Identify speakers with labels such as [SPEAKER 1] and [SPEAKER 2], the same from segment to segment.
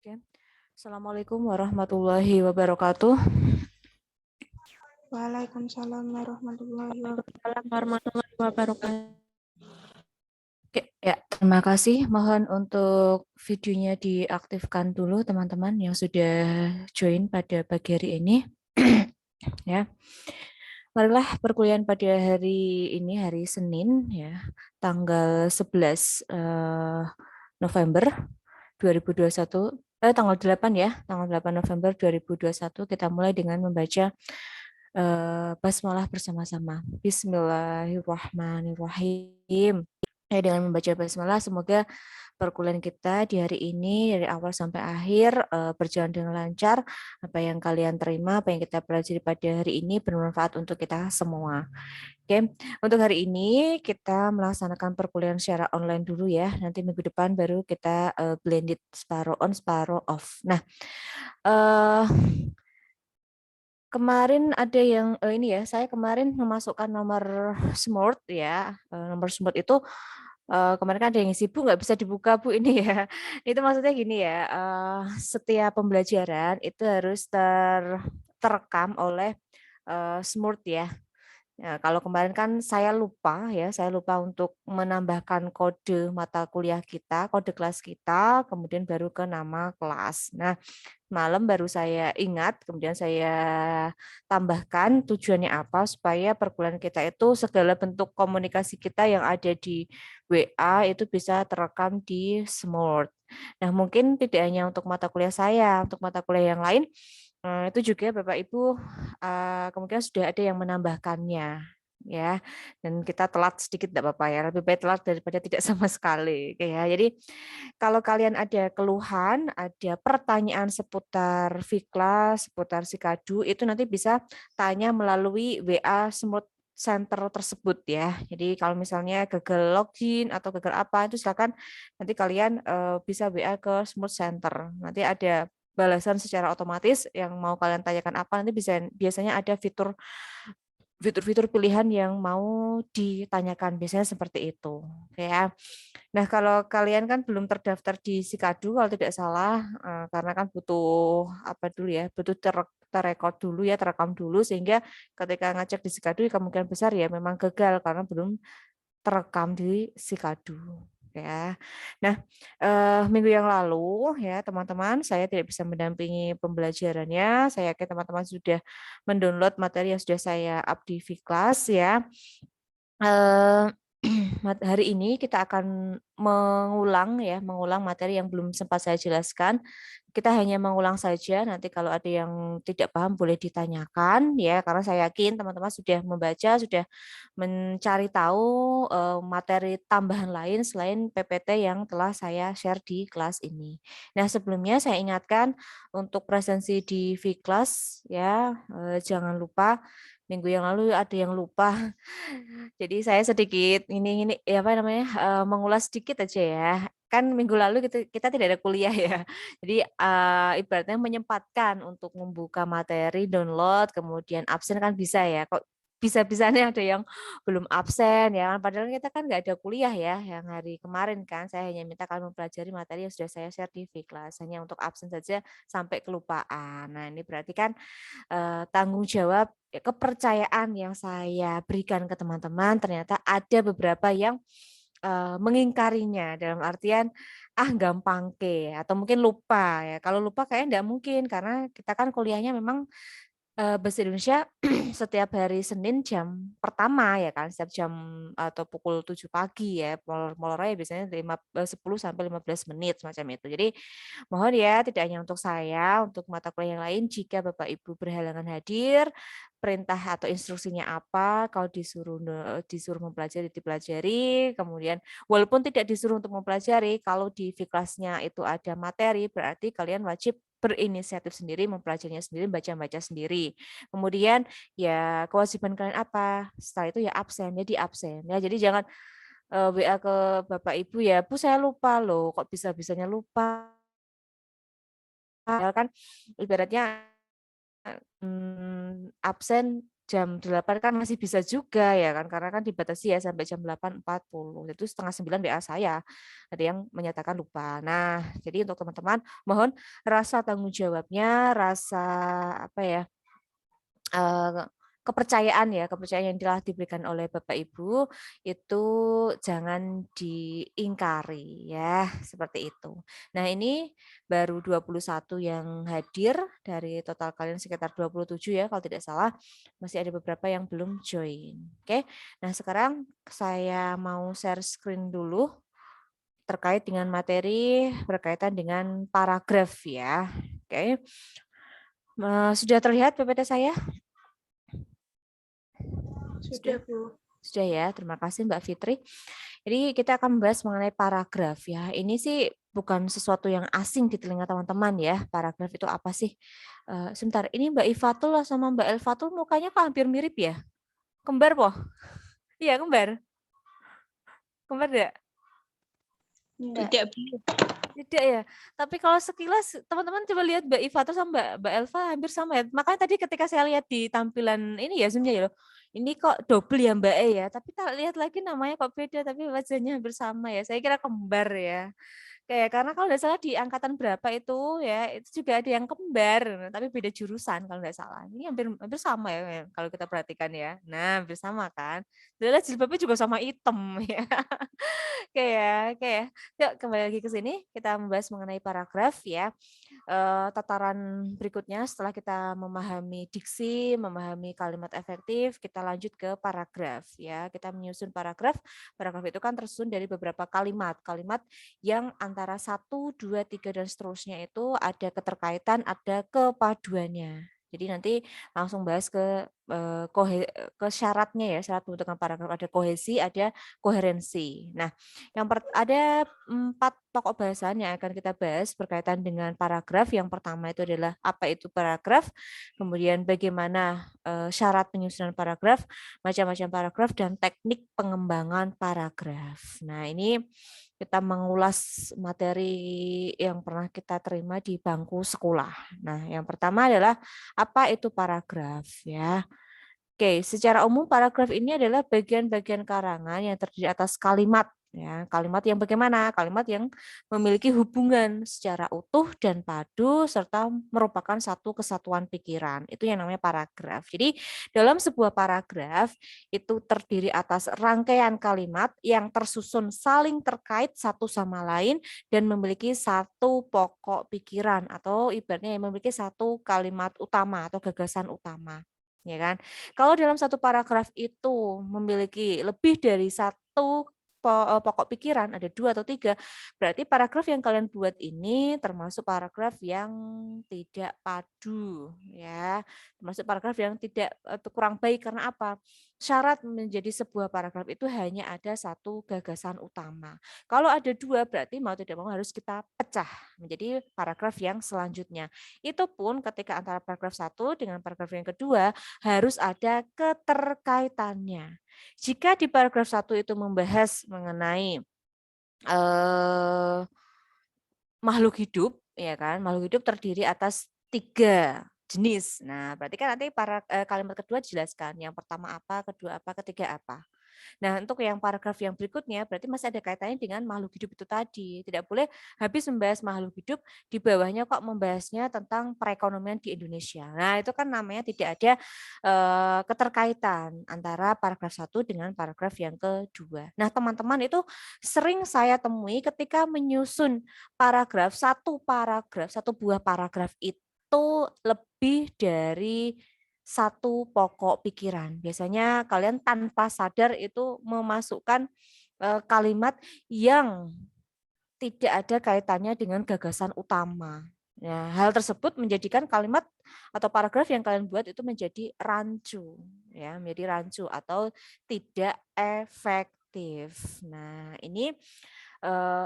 [SPEAKER 1] Oke. Assalamualaikum warahmatullahi wabarakatuh.
[SPEAKER 2] Waalaikumsalam warahmatullahi wabarakatuh.
[SPEAKER 1] Waalaikumsalam warahmatullahi wabarakatuh. Oke, ya, terima kasih. Mohon untuk videonya diaktifkan dulu teman-teman yang sudah join pada pagi hari ini. Ya. Marilah perkuliahan pada hari ini, hari Senin ya, tanggal 11 November 2021, tanggal 8 ya, tanggal 8 November 2021 kita mulai dengan membaca basmalah bersama-sama. Bismillahirrahmanirrahim. Ya, dengan membaca basmalah semoga perkuliahan kita di hari ini dari awal sampai akhir berjalan dengan lancar. Apa yang kalian terima, apa yang kita pelajari pada hari ini bermanfaat untuk kita semua. Oke, untuk hari ini kita melaksanakan perkuliahan secara online dulu ya. Nanti minggu depan baru kita blended separuh on, separuh off. Nah, kemarin ada yang ini ya, saya kemarin memasukkan nomor Smart ya. Nomor Smart itu kemarin kan ada yang ngisi, Bu nggak bisa dibuka Bu ini ya. Itu maksudnya gini ya, setiap pembelajaran itu harus terekam oleh Smart ya. Ya, kalau kemarin kan saya lupa untuk menambahkan kode mata kuliah kita, kode kelas kita, kemudian baru ke nama kelas. Nah, malam baru saya ingat, kemudian saya tambahkan tujuannya apa supaya perkuliahan kita itu segala bentuk komunikasi kita yang ada di WA itu bisa terekam di Smart. Nah, mungkin tidak hanya untuk mata kuliah saya, untuk mata kuliah yang lain itu juga Bapak Ibu kemungkinan sudah ada yang menambahkannya ya, dan kita telat sedikit tidak apa-apa ya, lebih baik telat daripada tidak sama sekali ya. Jadi kalau kalian ada keluhan, ada pertanyaan seputar Fikla, seputar Sikadu, itu nanti bisa tanya melalui WA Smart Center tersebut ya. Jadi kalau misalnya gagal login atau gagal apa itu silakan nanti kalian bisa WA ke Smart Center. Nanti ada balasan secara otomatis yang mau kalian tanyakan apa nanti biasanya ada fitur pilihan yang mau ditanyakan biasanya seperti itu ya. Nah, kalau kalian kan belum terdaftar di Sikadu kalau tidak salah karena kan butuh apa dulu ya, butuh terrekod dulu ya, terekam dulu sehingga ketika ngecek di Sikadu kemungkinan besar ya memang gagal karena belum terekam di Sikadu ya. Nah, minggu yang lalu ya teman-teman saya tidak bisa mendampingi pembelajarannya. Saya yakin teman-teman sudah mendownload materi yang sudah saya up di Vkelas ya. Hari ini kita akan mengulang materi yang belum sempat saya jelaskan. Kita hanya mengulang saja, nanti kalau ada yang tidak paham boleh ditanyakan ya, karena saya yakin teman-teman sudah membaca, sudah mencari tahu materi tambahan lain selain PPT yang telah saya share di kelas ini. Nah, sebelumnya saya ingatkan untuk presensi di Vkelas ya, jangan lupa minggu yang lalu ada yang lupa. Jadi saya sedikit ini ya apa namanya mengulas sedikit aja ya. Kan minggu lalu kita tidak ada kuliah ya. Jadi ibaratnya menyempatkan untuk membuka materi, download, kemudian absen kan bisa ya. Kok bisa-bisanya ada yang belum absen ya kan. Padahal kita kan nggak ada kuliah ya yang hari kemarin kan. Saya hanya minta kalian mempelajari materi yang sudah saya share di Vkelas. Hanya untuk absen saja sampai kelupaan. Nah ini berarti kan tanggung jawab, kepercayaan yang saya berikan ke teman-teman ternyata ada beberapa yang mengingkarinya dalam artian gampang ke atau mungkin lupa ya. Kalau lupa kayaknya enggak mungkin karena kita kan kuliahnya memang bahasa Indonesia setiap hari Senin jam pertama ya kan, setiap jam atau pukul 7 pagi ya, molornya biasanya 10 sampai 15 menit semacam itu. Jadi mohon ya tidak hanya untuk saya, untuk mata kuliah yang lain jika Bapak Ibu berhalangan hadir, perintah atau instruksinya apa, kalau disuruh mempelajari dipelajari, kemudian walaupun tidak disuruh untuk mempelajari, kalau di Fiklasnya itu ada materi berarti kalian wajib berinisiatif sendiri, mempelajarinya sendiri, baca-baca sendiri. Kemudian ya kewajiban kalian apa? Setelah itu ya absen, jadi absen ya. Jadi jangan WA ke Bapak Ibu ya, Bu saya lupa loh, kok bisa-bisanya lupa. Padahal kan ibaratnya absen jam 8 kan masih bisa juga ya kan, karena kan dibatasi ya sampai jam 8.40. Itu setengah 9 WA saya, ada yang menyatakan lupa. Nah, jadi untuk teman-teman mohon rasa tanggung jawabnya, rasa apa ya, eee, kepercayaan ya, kepercayaan yang telah diberikan oleh Bapak Ibu itu jangan diingkari ya, seperti itu. Nah, ini baru 21 yang hadir dari total kalian sekitar 27 ya kalau tidak salah, masih ada beberapa yang belum join, oke. Nah, sekarang saya mau share screen dulu terkait dengan materi berkaitan dengan paragraf ya, oke. Sudah terlihat PPT saya?
[SPEAKER 2] Sudah,
[SPEAKER 1] Sudah?
[SPEAKER 2] Bu.
[SPEAKER 1] Sudah ya, terima kasih Mbak Fitri. Jadi kita akan membahas mengenai paragraf ya. Ini sih bukan sesuatu yang asing di telinga teman-teman ya. Paragraf itu apa sih? Sebentar, ini Mbak Ifatul sama Mbak Elfatul mukanya kok hampir mirip ya? Kembar poh? Iya kembar. Kembar enggak? Enggak.
[SPEAKER 2] Tidak, Bu.
[SPEAKER 1] Tidak ya. Tapi kalau sekilas teman-teman coba lihat Mbak Ifatul sama Mbak Elva hampir sama ya. Makanya tadi ketika saya lihat di tampilan ini ya Zoom-nya ya loh. Ini kok double ya Mbak E ya. Tapi tak lihat lagi namanya kok beda tapi wajahnya hampir sama ya. Saya kira kembar ya. Kayak karena kalau nggak salah di angkatan berapa itu ya, itu juga ada yang kembar, tapi beda jurusan kalau nggak salah. Ini hampir hampir sama ya kalau kita perhatikan ya. Nah, hampir sama kan. Dahlah jilbabnya juga sama hitam ya. Oke ya. Yuk kembali lagi ke sini, kita membahas mengenai paragraf ya. Tataran berikutnya setelah kita memahami diksi, memahami kalimat efektif, kita lanjut ke paragraf ya. Kita menyusun paragraf. Paragraf itu kan tersusun dari beberapa kalimat. Kalimat yang antara satu, dua, tiga dan seterusnya itu ada keterkaitan, ada kepaduannya. Jadi nanti langsung bahas ke ke syaratnya ya, syarat pembentukan paragraf ada kohesi, ada koherensi. Nah, ada 4 pokok bahasan yang akan kita bahas berkaitan dengan paragraf. Yang pertama itu adalah apa itu paragraf, kemudian bagaimana syarat penyusunan paragraf, macam-macam paragraf, dan teknik pengembangan paragraf. Nah, ini kita mengulas materi yang pernah kita terima di bangku sekolah. Nah, yang pertama adalah apa itu paragraf ya. Oke, secara umum paragraf ini adalah bagian-bagian karangan yang terdiri atas kalimat ya. Kalimat yang bagaimana? Kalimat yang memiliki hubungan secara utuh dan padu serta merupakan satu kesatuan pikiran. Itu yang namanya paragraf. Jadi, dalam sebuah paragraf itu terdiri atas rangkaian kalimat yang tersusun saling terkait satu sama lain dan memiliki satu pokok pikiran atau ibaratnya memiliki satu kalimat utama atau gagasan utama. Ya kan? Kalau dalam satu paragraf itu memiliki lebih dari satu pokok pikiran, ada 2 atau 3, berarti paragraf yang kalian buat ini termasuk paragraf yang tidak padu, ya. Termasuk paragraf yang tidak kurang baik karena apa? Syarat menjadi sebuah paragraf itu hanya ada satu gagasan utama. Kalau ada 2 berarti mau tidak mau harus kita pecah menjadi paragraf yang selanjutnya. Itu pun ketika antara paragraf 1 dengan paragraf yang kedua harus ada keterkaitannya. Jika di paragraf 1 itu membahas mengenai makhluk hidup, ya kan, makhluk hidup terdiri atas 3 jenis. Nah, berarti kan nanti kalimat kedua dijelaskan, yang pertama apa, kedua apa, ketiga apa. Nah, untuk yang paragraf yang berikutnya berarti masih ada kaitannya dengan makhluk hidup itu tadi. Tidak boleh habis membahas makhluk hidup, di bawahnya kok membahasnya tentang perekonomian di Indonesia. Nah, itu kan namanya tidak ada keterkaitan antara paragraf 1 dengan paragraf yang kedua. Nah, teman-teman itu sering saya temui ketika menyusun satu buah paragraf itu lebih dari satu pokok pikiran. Biasanya kalian tanpa sadar itu memasukkan kalimat yang tidak ada kaitannya dengan gagasan utama. Ya, hal tersebut menjadikan kalimat atau paragraf yang kalian buat itu menjadi rancu, ya, menjadi rancu atau tidak efektif. Nah, ini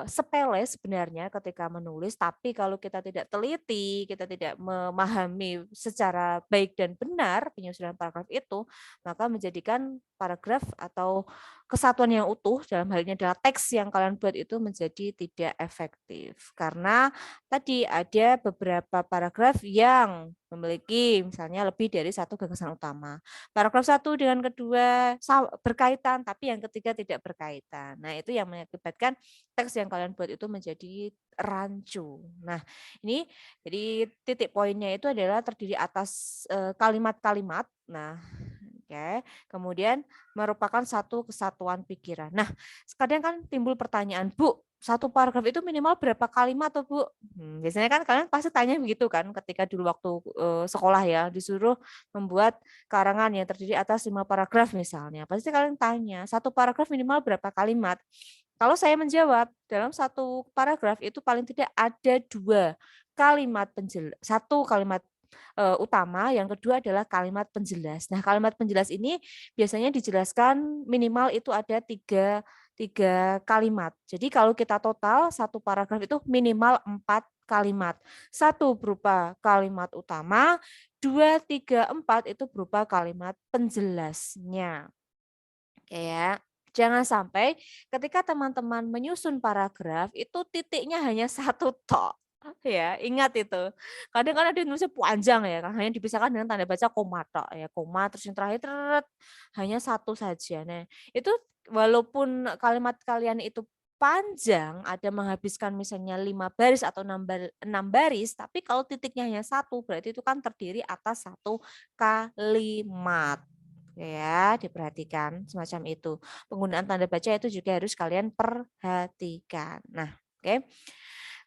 [SPEAKER 1] sepele sebenarnya ketika menulis, tapi kalau kita tidak teliti, kita tidak memahami secara baik dan benar penyusunan paragraf itu, maka menjadikan paragraf atau kesatuan yang utuh, dalam hal ini adalah teks yang kalian buat itu menjadi tidak efektif. Karena tadi ada beberapa paragraf yang memiliki misalnya lebih dari satu gagasan utama. Paragraf satu dengan kedua berkaitan, tapi yang ketiga tidak berkaitan. Nah, itu yang mengakibatkan teks yang kalian buat itu menjadi rancu. Nah, ini jadi titik poinnya itu adalah terdiri atas kalimat-kalimat. Nah, oke. Kemudian merupakan satu kesatuan pikiran. Nah, kadang kan timbul pertanyaan, Bu, satu paragraf itu minimal berapa kalimat tuh, Bu? Biasanya kan kalian pasti tanya begitu kan ketika dulu waktu sekolah ya, disuruh membuat karangan yang terdiri atas 5 paragraf misalnya. Pasti kalian tanya, satu paragraf minimal berapa kalimat? Kalau saya menjawab, dalam satu paragraf itu paling tidak ada 2 kalimat satu kalimat utama, yang kedua adalah kalimat penjelas. Nah, kalimat penjelas ini biasanya dijelaskan minimal itu ada tiga kalimat. Jadi kalau kita total satu paragraf itu minimal 4 kalimat. Satu berupa kalimat utama, 2, 3, 4 itu berupa kalimat penjelasnya. Oke ya. Jangan sampai ketika teman-teman menyusun paragraf itu titiknya hanya satu tok. Ya, ingat itu. Kadang kan ada yang nulisnya panjang ya, kan hanya dipisahkan dengan tanda baca koma tok ya, koma terus yang terakhir hanya satu saja. Nah, itu walaupun kalimat kalian itu panjang, ada menghabiskan misalnya 5 baris atau 6 baris, tapi kalau titiknya hanya satu, berarti itu kan terdiri atas satu kalimat. Ya, diperhatikan semacam itu. Penggunaan tanda baca itu juga harus kalian perhatikan. Nah, oke.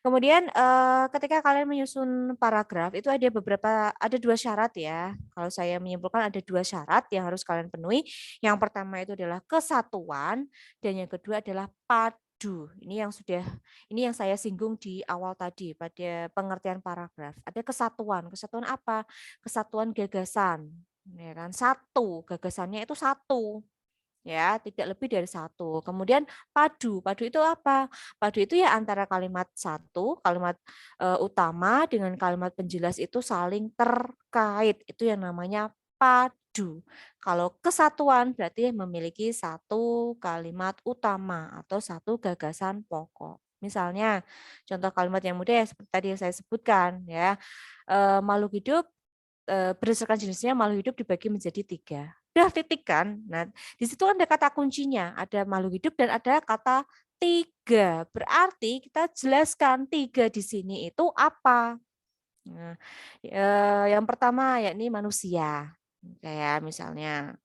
[SPEAKER 1] Kemudian ketika kalian menyusun paragraf itu ada 2 syarat ya. Kalau saya menyimpulkan ada 2 syarat yang harus kalian penuhi. Yang pertama itu adalah kesatuan dan yang kedua adalah padu. Ini yang saya singgung di awal tadi pada pengertian paragraf. Ada kesatuan. Kesatuan apa? Kesatuan gagasan. Ya kan? Satu, gagasannya itu satu. Ya, tidak lebih dari satu. Kemudian padu. Padu itu apa? Padu itu ya antara kalimat satu, kalimat utama dengan kalimat penjelas itu saling terkait. Itu yang namanya padu. Kalau kesatuan berarti memiliki satu kalimat utama atau satu gagasan pokok. Misalnya, contoh kalimat yang mudah ya seperti tadi yang saya sebutkan ya. Makhluk hidup berdasarkan jenisnya makhluk hidup dibagi menjadi 3. Udah titik kan? Nah, di situ ada kata kuncinya, ada makhluk hidup dan ada kata 3. Berarti kita jelaskan 3 di sini itu apa. Nah, yang pertama yakni manusia. Kayak misalnya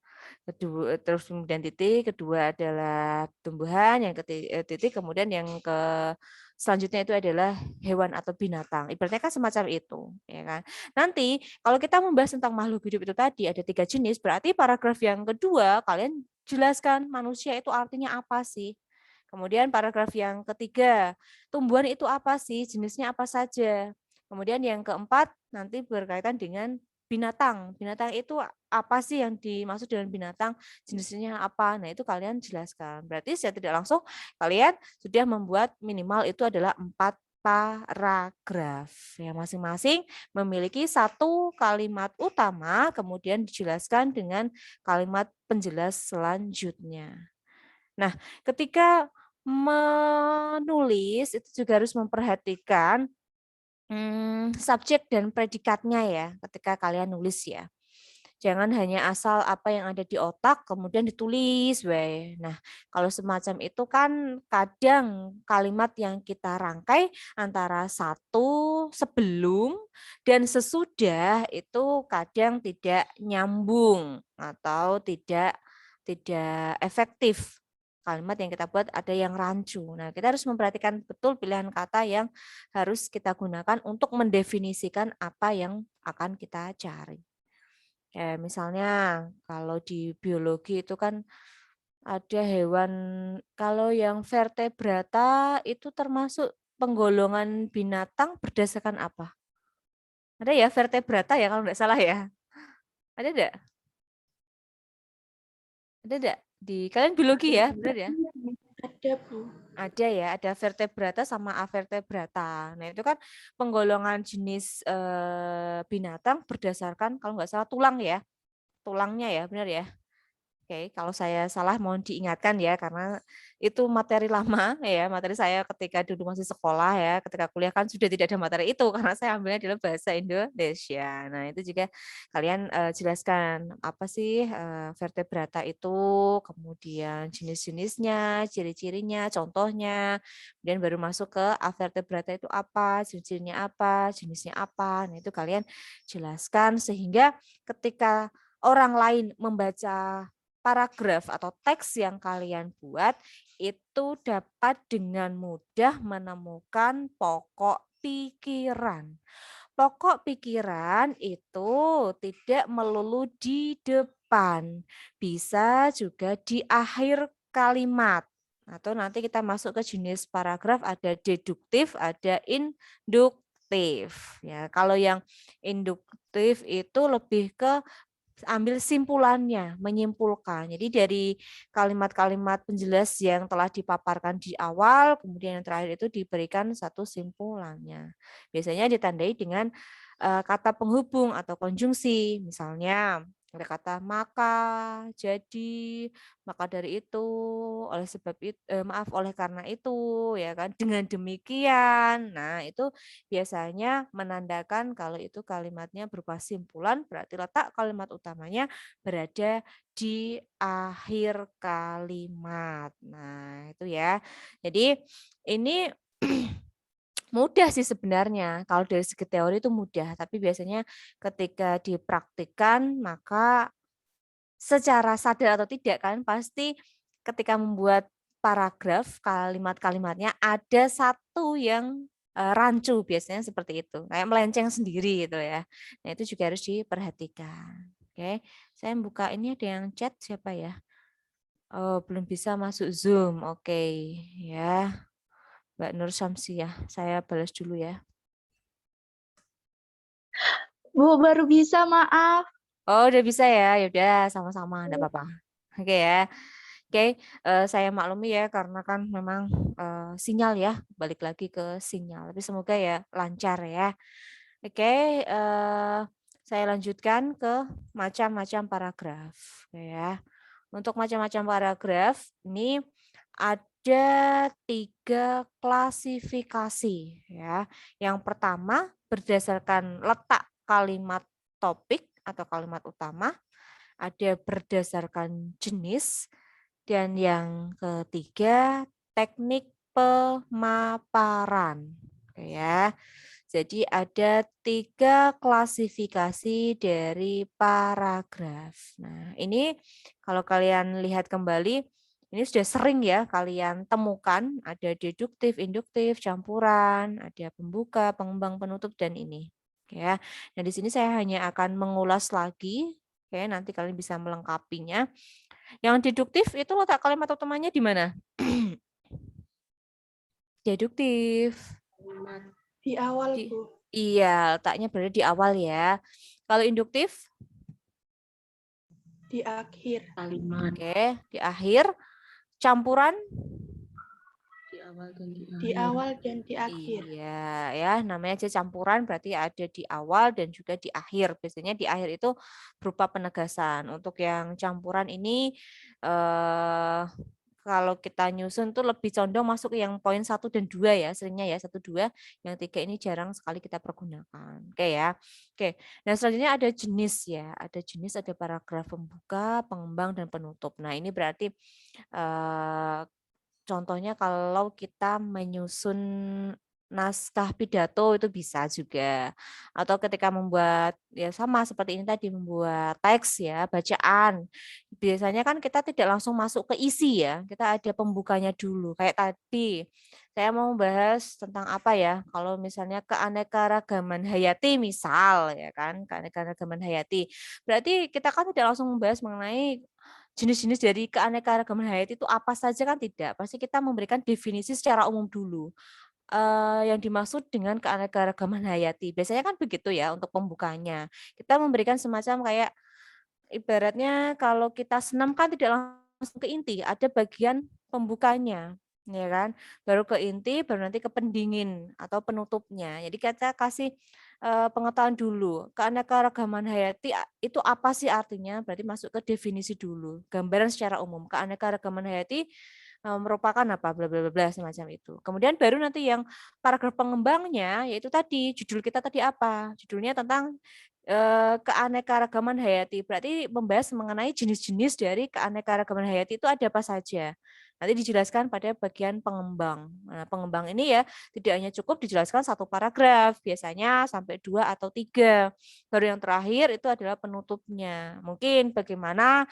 [SPEAKER 1] terus kemudian titik, kedua adalah tumbuhan, yang titik, kemudian yang selanjutnya itu adalah hewan atau binatang. Ibaratnya kan semacam itu, ya kan. Nanti kalau kita membahas tentang makhluk hidup itu tadi ada 3 jenis, berarti paragraf yang kedua kalian jelaskan manusia itu artinya apa sih? Kemudian paragraf yang ketiga, tumbuhan itu apa sih? Jenisnya apa saja? Kemudian yang keempat nanti berkaitan dengan binatang. Binatang itu apa sih yang dimaksud dengan binatang? Jenisnya apa? Nah, itu kalian jelaskan. Berarti secara tidak langsung kalian sudah membuat minimal itu adalah 4 paragraf. Yang masing-masing memiliki satu kalimat utama, kemudian dijelaskan dengan kalimat penjelas selanjutnya. Nah, ketika menulis itu juga harus memperhatikan subjek dan predikatnya ya, ketika kalian nulis ya. Jangan hanya asal apa yang ada di otak kemudian ditulis wae. Nah, kalau semacam itu kan kadang kalimat yang kita rangkai antara satu sebelum dan sesudah itu kadang tidak nyambung atau tidak efektif. Kalimat yang kita buat ada yang rancu. Nah, kita harus memperhatikan betul pilihan kata yang harus kita gunakan untuk mendefinisikan apa yang akan kita cari. Kayak misalnya kalau di biologi itu kan ada hewan, kalau yang vertebrata itu termasuk penggolongan binatang berdasarkan apa? Ada ya vertebrata ya kalau nggak salah ya? Ada nggak? Ada nggak? Di kalian biologi ya, benar ya?
[SPEAKER 2] Ada, Bu.
[SPEAKER 1] Ada ya, ada vertebrata sama avertebrata. Nah, itu kan penggolongan jenis binatang berdasarkan kalau nggak salah tulang ya. Tulangnya ya, benar ya? Oke, kalau saya salah mohon diingatkan ya, karena itu materi lama ya, materi saya ketika dulu masih sekolah ya, ketika kuliah kan sudah tidak ada materi itu karena saya ambilnya adalah bahasa Indonesia. Nah, itu juga kalian jelaskan apa sih vertebrata itu, kemudian jenis-jenisnya, ciri-cirinya, contohnya, kemudian baru masuk ke avertebrata itu apa, ciri-cirinya apa, jenisnya apa. Nah, itu kalian jelaskan sehingga ketika orang lain membaca paragraf atau teks yang kalian buat itu dapat dengan mudah menemukan pokok pikiran. Pokok pikiran itu tidak melulu di depan, bisa juga di akhir kalimat. Atau nanti kita masuk ke jenis paragraf ada deduktif, ada induktif. Ya, kalau yang induktif itu lebih ke ambil simpulannya, menyimpulkan. Jadi dari kalimat-kalimat penjelas yang telah dipaparkan di awal, kemudian yang terakhir itu diberikan satu simpulannya. Biasanya ditandai dengan kata penghubung atau konjungsi. Misalnya ada kata maka, jadi, maka dari itu, oleh sebab itu, maaf oleh karena itu, ya kan, dengan demikian. Nah, itu biasanya menandakan kalau itu kalimatnya berupa simpulan, berarti letak kalimat utamanya berada di akhir kalimat. Nah, itu ya. Jadi ini mudah sih sebenarnya, kalau dari segi teori itu mudah, tapi biasanya ketika dipraktikkan maka secara sadar atau tidak kan pasti ketika membuat paragraf, kalimat-kalimatnya ada satu yang, rancu biasanya seperti itu, kayak melenceng sendiri gitu ya. Nah itu juga harus diperhatikan. Oke, saya buka ini ada yang chat siapa ya? Oh belum bisa masuk Zoom, oke ya, Mbak Nur Syamsiah, saya balas dulu ya.
[SPEAKER 2] Bu, baru bisa, maaf.
[SPEAKER 1] Oh udah bisa ya? Ya udah sama-sama enggak apa-apa. Oke ya. Oke, saya maklumi ya karena kan memang, sinyal ya, balik lagi ke sinyal, tapi semoga ya lancar ya. Oke, saya lanjutkan ke macam-macam paragraf, oke ya. Untuk macam-macam paragraf, ini ada 3 klasifikasi ya. Yang pertama berdasarkan letak kalimat topik atau kalimat utama, ada berdasarkan jenis, dan yang ketiga, teknik pemaparan. Oke ya. Jadi ada 3 klasifikasi dari paragraf. Nah, ini kalau kalian lihat kembali, ini sudah sering ya kalian temukan, ada deduktif, induktif, campuran, ada pembuka, pengembang, penutup, dan ini. Oke ya. Nah, di sini saya hanya akan mengulas lagi, oke, nanti kalian bisa melengkapinya. Yang deduktif itu letak kalimat utamanya di mana? Deduktif.
[SPEAKER 2] Di awal,
[SPEAKER 1] Di
[SPEAKER 2] Bu.
[SPEAKER 1] iya, letaknya berada di awal ya. Kalau induktif?
[SPEAKER 2] Di akhir.
[SPEAKER 1] Oke, di akhir. Campuran?
[SPEAKER 2] Di awal dan di akhir.
[SPEAKER 1] Iya, ya, namanya aja campuran berarti ada di awal dan juga di akhir. Biasanya di akhir itu berupa penegasan. Untuk yang campuran ini eh kalau kita nyusun tuh lebih condong masuk ke yang poin 1 dan 2 ya, seringnya ya 1, 2, yang 3 ini jarang sekali kita pergunakan. Oke ya. Oke. Nah, selanjutnya ada jenis ya. Ada jenis, ada paragraf pembuka, pengembang dan penutup. Nah, ini berarti eh contohnya kalau kita menyusun naskah pidato itu bisa juga. Atau ketika membuat ya sama seperti ini tadi membuat teks ya, bacaan. Biasanya kan kita tidak langsung masuk ke isi ya, kita ada pembukanya dulu. Kayak tadi saya mau bahas tentang apa ya? Kalau misalnya keanekaragaman hayati misal ya kan, keanekaragaman hayati. Berarti kita kan tidak langsung membahas mengenai jenis-jenis dari keanekaragaman hayati itu apa saja kan tidak, pasti kita memberikan definisi secara umum dulu, yang dimaksud dengan keanekaragaman hayati. Biasanya kan begitu ya untuk pembukanya. Kita memberikan semacam kayak ibaratnya kalau kita senam kan tidak langsung ke inti, ada bagian pembukanya. ya kan? Baru ke inti, baru nanti ke pendingin atau penutupnya. Jadi kita kasih pengetahuan dulu, keanekaragaman hayati itu apa sih artinya? Berarti masuk ke definisi dulu, gambaran secara umum. Keanekaragaman hayati merupakan apa, bla bla bla bla, semacam itu. Kemudian baru nanti yang paragraf pengembangnya, yaitu tadi, judul kita tadi apa? Judulnya tentang keanekaragaman hayati, berarti membahas mengenai jenis-jenis dari keanekaragaman hayati itu ada apa saja. Nanti dijelaskan pada bagian pengembang. Nah, pengembang ini ya tidak hanya cukup dijelaskan satu paragraf, biasanya sampai 2 atau 3. Baru yang terakhir itu adalah penutupnya. Mungkin bagaimana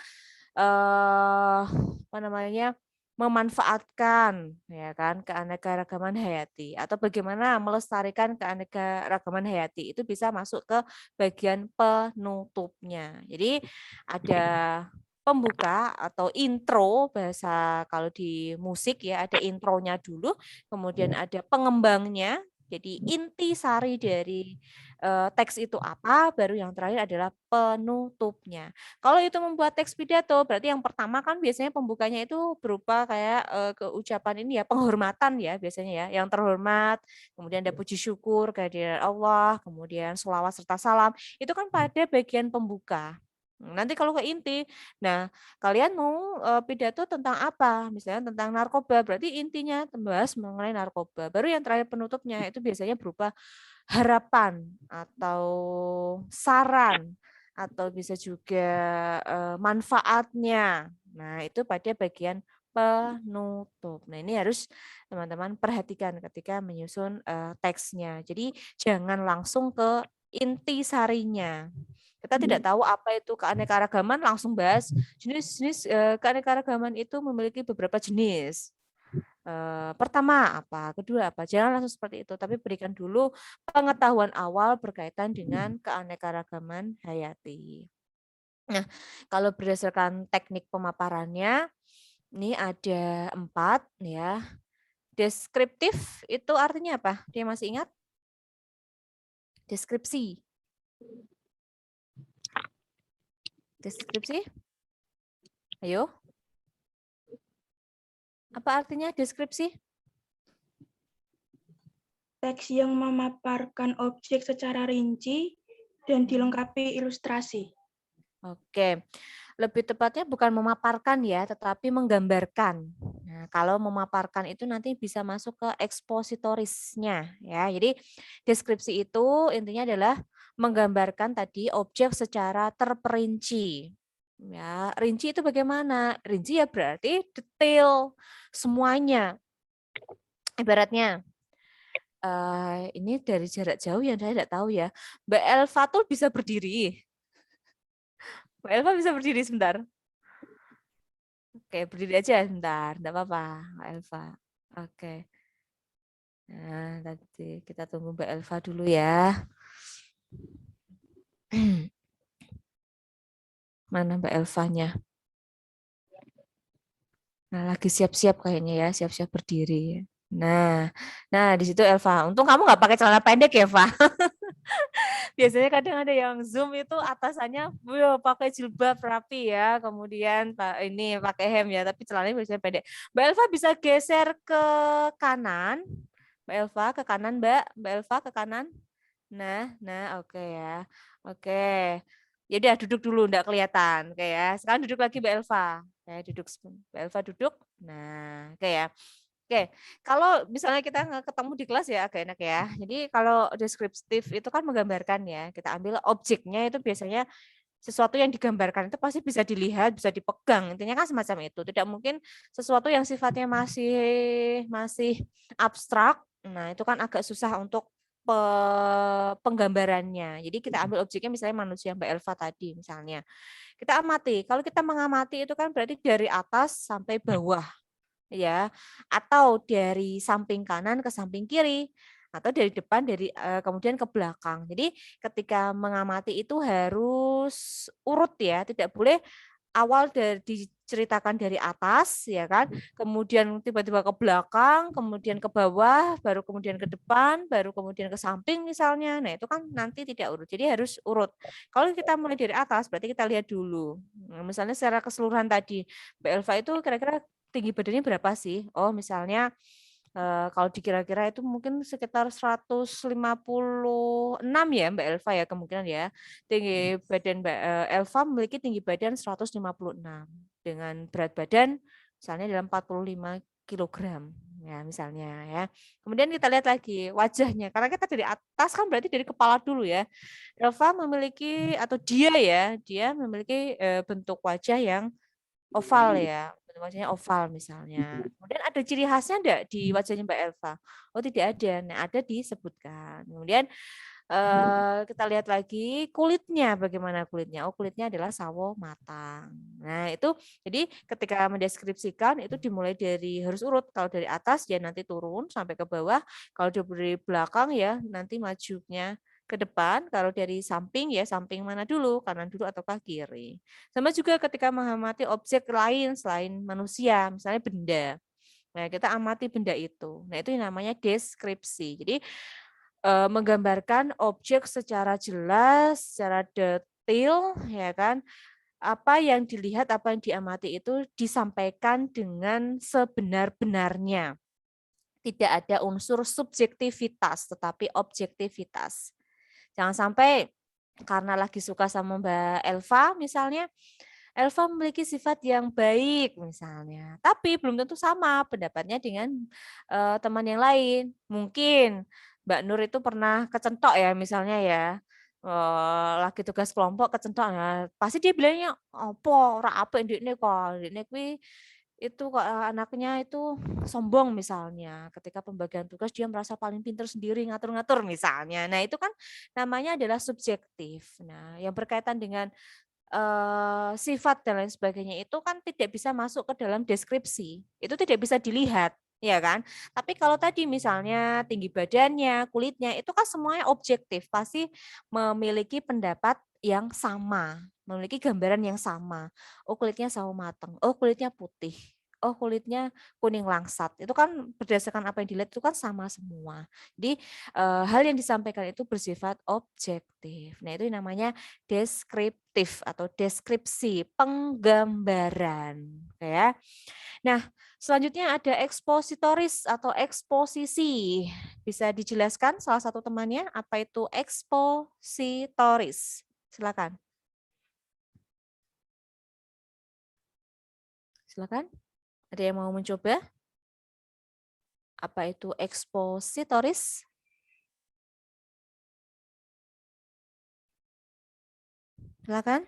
[SPEAKER 1] apa namanya, memanfaatkan ya kan keanekaragaman hayati atau bagaimana melestarikan keanekaragaman hayati itu bisa masuk ke bagian penutupnya. Jadi ada pembuka atau intro bahasa kalau di musik ya ada intronya dulu, kemudian ada pengembangnya. Jadi inti sari dari teks itu apa, baru yang terakhir adalah penutupnya. Kalau itu membuat teks pidato, berarti yang pertama kan biasanya pembukanya itu berupa kayak ucapan ini ya, penghormatan ya biasanya ya, yang terhormat, kemudian ada puji syukur kehadirat Allah, kemudian sholawat serta salam, itu kan pada bagian pembuka. Nanti kalau ke inti, nah kalian mau pidato tentang apa? Misalnya tentang narkoba, berarti intinya membahas mengenai narkoba. Baru yang terakhir penutupnya itu biasanya berupa harapan atau saran atau bisa juga manfaatnya. Nah, itu pada bagian penutup. Nah, ini harus teman-teman perhatikan ketika menyusun teksnya. Jadi jangan langsung ke inti sarinya. Kita tidak tahu apa itu keanekaragaman, langsung bahas jenis-jenis keanekaragaman itu memiliki beberapa jenis. Pertama apa, kedua apa, jangan langsung seperti itu, tapi berikan dulu pengetahuan awal berkaitan dengan keanekaragaman hayati. Nah, kalau berdasarkan teknik pemaparannya, ini ada 4 ya. Deskriptif itu artinya apa? Dia masih ingat? Deskripsi. Deskripsi? Ayo. Apa artinya deskripsi?
[SPEAKER 2] Teks yang memaparkan objek secara rinci dan dilengkapi ilustrasi.
[SPEAKER 1] Oke, lebih tepatnya bukan memaparkan ya, tetapi menggambarkan. Nah, kalau memaparkan itu nanti bisa masuk ke ekspositorisnya ya. Jadi deskripsi itu intinya adalah menggambarkan tadi objek secara terperinci. Ya, rinci itu bagaimana? Rinci ya berarti detail semuanya. Ibaratnya ini dari jarak jauh yang saya tidak tahu ya. Mbak Elva tuh bisa berdiri. Mbak Elva bisa berdiri sebentar. Oke, berdiri aja sebentar, enggak apa-apa, Mbak Elva. Oke. Nah, tadi kita tunggu Mbak Elva dulu ya. Mana Mbak Elvanya? Nah, lagi siap-siap kayaknya ya, siap-siap berdiri. Nah, di situ Elva. Untung kamu nggak pakai celana pendek ya, Eva. Biasanya kadang ada yang Zoom itu atasannya pakai jilbab rapi ya, kemudian ini pakai hem ya, tapi celananya biasanya pendek. Mbak Elva bisa geser ke kanan. Mbak Elva ke kanan, Mbak. Mbak Elva ke kanan. Nah, oke ya. Oke. Ya udah duduk dulu, enggak kelihatan. Oke ya. Sekarang duduk lagi Mbak Elva. Oke, duduk. Mbak Elva duduk. Nah, oke ya. Oke, kalau misalnya kita ketemu di kelas ya agak enak ya. Jadi kalau deskriptif itu kan menggambarkan ya. Kita ambil objeknya itu biasanya sesuatu yang digambarkan itu pasti bisa dilihat, bisa dipegang. Intinya kan semacam itu. Tidak mungkin sesuatu yang sifatnya masih masih abstrak. Nah, itu kan agak susah untuk penggambarannya. Jadi kita ambil objeknya misalnya manusia Mbak Elva tadi misalnya. Kita amati. Kalau kita mengamati itu kan berarti dari atas sampai bawah ya, atau dari samping kanan ke samping kiri, atau dari depan kemudian ke belakang. Jadi ketika mengamati itu harus urut ya, tidak boleh awal ceritakan dari atas, ya kan, kemudian tiba-tiba ke belakang, kemudian ke bawah, baru kemudian ke depan, baru kemudian ke samping misalnya. Nah, itu kan nanti tidak urut. Jadi harus urut. Kalau kita mulai dari atas, berarti kita lihat dulu. Nah, misalnya secara keseluruhan tadi, Mbak Elva itu kira-kira tinggi badannya berapa sih? Oh, misalnya kalau dikira-kira itu mungkin sekitar 156 ya Mbak Elva ya kemungkinan ya. Tinggi badan Mbak Elva memiliki tinggi badan 156 dengan berat badan misalnya dalam 45 kilogram ya misalnya ya. Kemudian kita lihat lagi wajahnya karena kita dari atas kan berarti dari kepala dulu ya. Elva memiliki atau dia memiliki bentuk wajah yang oval ya, bentuk wajahnya oval misalnya. Kemudian ada ciri khasnya enggak di wajahnya Mbak Elva? Oh tidak ada, nah ada disebutkan. Kemudian kita lihat lagi kulitnya, bagaimana kulitnya? Oh kulitnya adalah sawo matang. Nah itu jadi ketika mendeskripsikan itu dimulai dari harus urut. Kalau dari atas dia nanti turun sampai ke bawah. Kalau dari belakang ya nanti majunya ke depan. Kalau dari samping ya samping mana dulu, kanan dulu ataukah kiri. Sama juga ketika mengamati objek lain selain manusia, misalnya benda. Nah, kita amati benda itu. Nah, itu yang namanya deskripsi. Jadi menggambarkan objek secara jelas, secara detail, ya kan? Apa yang dilihat, apa yang diamati itu disampaikan dengan sebenar-benarnya. Tidak ada unsur subjektivitas, tetapi objektivitas. Jangan sampai karena lagi suka sama Mbak Elva misalnya, Elva memiliki sifat yang baik misalnya, tapi belum tentu sama pendapatnya dengan teman yang lain. Mungkin Mbak Nur itu pernah kecentok ya misalnya ya, lagi tugas kelompok kecentok, nah, pasti dia bilangnya, "Apa ora apik ndekne kok, ndekne kuwi itu kok anaknya itu sombong," misalnya. Ketika pembagian tugas dia merasa paling pintar sendiri ngatur-ngatur misalnya. Nah, itu kan namanya adalah subjektif. Nah, yang berkaitan dengan sifat dan lain sebagainya itu kan tidak bisa masuk ke dalam deskripsi, itu tidak bisa dilihat, ya kan. Tapi kalau tadi misalnya tinggi badannya, kulitnya, itu kan semuanya objektif, pasti memiliki pendapat yang sama, memiliki gambaran yang sama. Oh kulitnya sawo mateng, oh kulitnya putih, oh kulitnya kuning langsat, itu kan berdasarkan apa yang dilihat itu kan sama semua. Jadi hal yang disampaikan itu bersifat objektif. Nah itu namanya deskriptif atau deskripsi, penggambaran, oke ya. Nah, selanjutnya ada ekspositoris atau eksposisi. Bisa dijelaskan salah satu temannya apa itu ekspositoris? Silakan. Silakan. Ada yang mau mencoba? Apa itu ekspositoris? Silakan.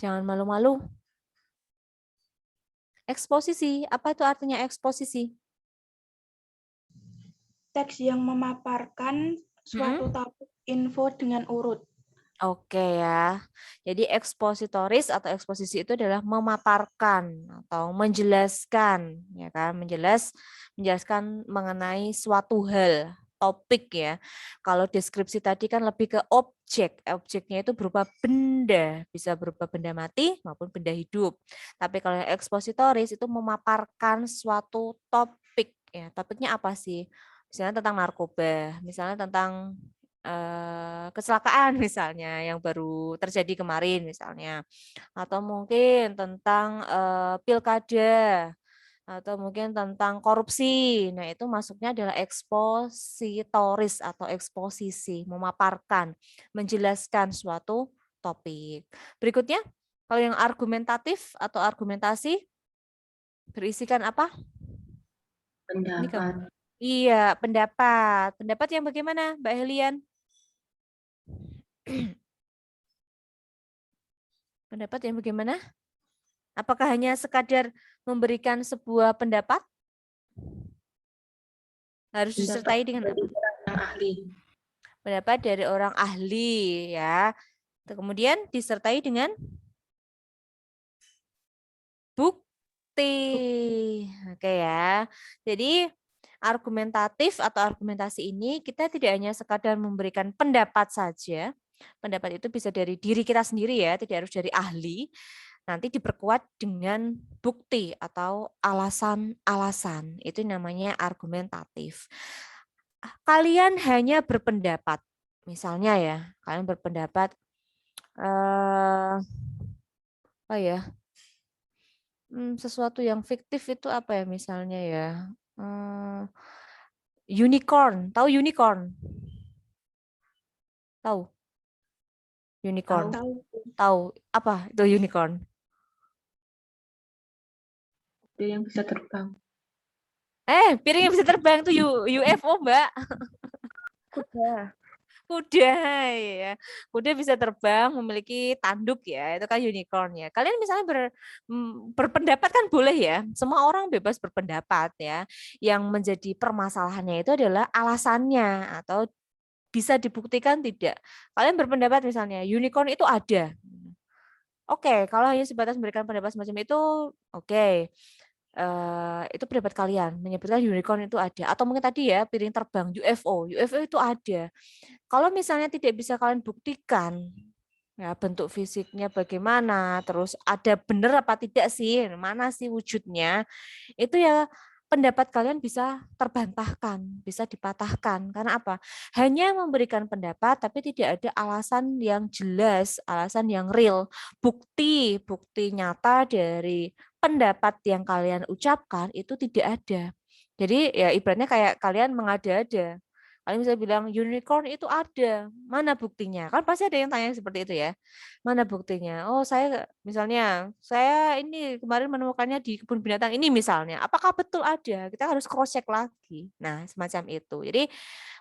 [SPEAKER 1] Jangan malu-malu. Eksposisi, apa itu artinya eksposisi?
[SPEAKER 2] Teks yang memaparkan suatu topik info dengan urut.
[SPEAKER 1] Oke ya. Jadi ekspositoris atau eksposisi itu adalah memaparkan atau menjelaskan, ya kan? Menjelaskan mengenai suatu hal, topik ya. Kalau deskripsi tadi kan lebih ke objek. Objeknya itu berupa benda, bisa berupa benda mati maupun benda hidup. Tapi kalau yang ekspositoris itu memaparkan suatu topik ya. Topiknya apa sih? Misalnya tentang narkoba, misalnya tentang kecelakaan misalnya yang baru terjadi kemarin misalnya, atau mungkin tentang pilkada, atau mungkin tentang korupsi. Nah, itu masuknya adalah ekspositoris atau eksposisi, memaparkan, menjelaskan suatu topik. Berikutnya, kalau yang argumentatif atau argumentasi berisikan apa? Ini kamu.
[SPEAKER 3] Pendapat.
[SPEAKER 1] Iya, pendapat. Pendapat yang bagaimana, Mbak Helian? Pendapat yang bagaimana? Apakah hanya sekadar memberikan sebuah pendapat? Harus disertai dengan apa?
[SPEAKER 3] Orang ahli.
[SPEAKER 1] Pendapat dari orang ahli ya. Kemudian disertai dengan bukti. Oke ya. Jadi argumentatif atau argumentasi ini kita tidak hanya sekadar memberikan pendapat saja. Pendapat itu bisa dari diri kita sendiri ya, tidak harus dari ahli. nanti diperkuat dengan bukti atau alasan-alasan. Itu namanya argumentatif. Kalian hanya berpendapat. Misalnya ya, kalian berpendapat apa ya? Sesuatu yang fiktif itu apa ya misalnya ya? Unicorn, tahu unicorn? Tahu unicorn?
[SPEAKER 3] Tahu.
[SPEAKER 2] Tahu.
[SPEAKER 1] Tahu apa itu unicorn?
[SPEAKER 3] Ada yang bisa terbang.
[SPEAKER 1] Piring yang bisa terbang itu UFO, Mbak.
[SPEAKER 2] Kuda.
[SPEAKER 1] Kuda ya. Kuda bisa terbang, memiliki tanduk ya. Itu kan unicorn ya. Kalian misalnya berpendapat kan boleh ya. Semua orang bebas berpendapat ya. Yang menjadi permasalahannya itu adalah alasannya atau bisa dibuktikan tidak. Kalian berpendapat misalnya unicorn itu ada. Oke, kalau hanya sebatas memberikan pendapat semacam itu, oke. Itu pendapat kalian menyebutkan unicorn itu ada atau mungkin tadi ya piring terbang UFO itu ada. Kalau misalnya tidak bisa kalian buktikan ya bentuk fisiknya bagaimana, terus ada benar apa tidak sih, mana sih wujudnya, itu ya pendapat kalian bisa terbantahkan, bisa dipatahkan. Karena apa? Hanya memberikan pendapat tapi tidak ada alasan yang jelas, alasan yang real, bukti nyata dari pendapat yang kalian ucapkan itu tidak ada. Jadi ya ibaratnya kayak kalian mengada-ada. Kalian bisa bilang unicorn itu ada, mana buktinya? Kan pasti ada yang tanya seperti itu ya. Mana buktinya? Oh, saya ini kemarin menemukannya di kebun binatang ini misalnya. Apakah betul ada? Kita harus cross check lagi. Nah, semacam itu. Jadi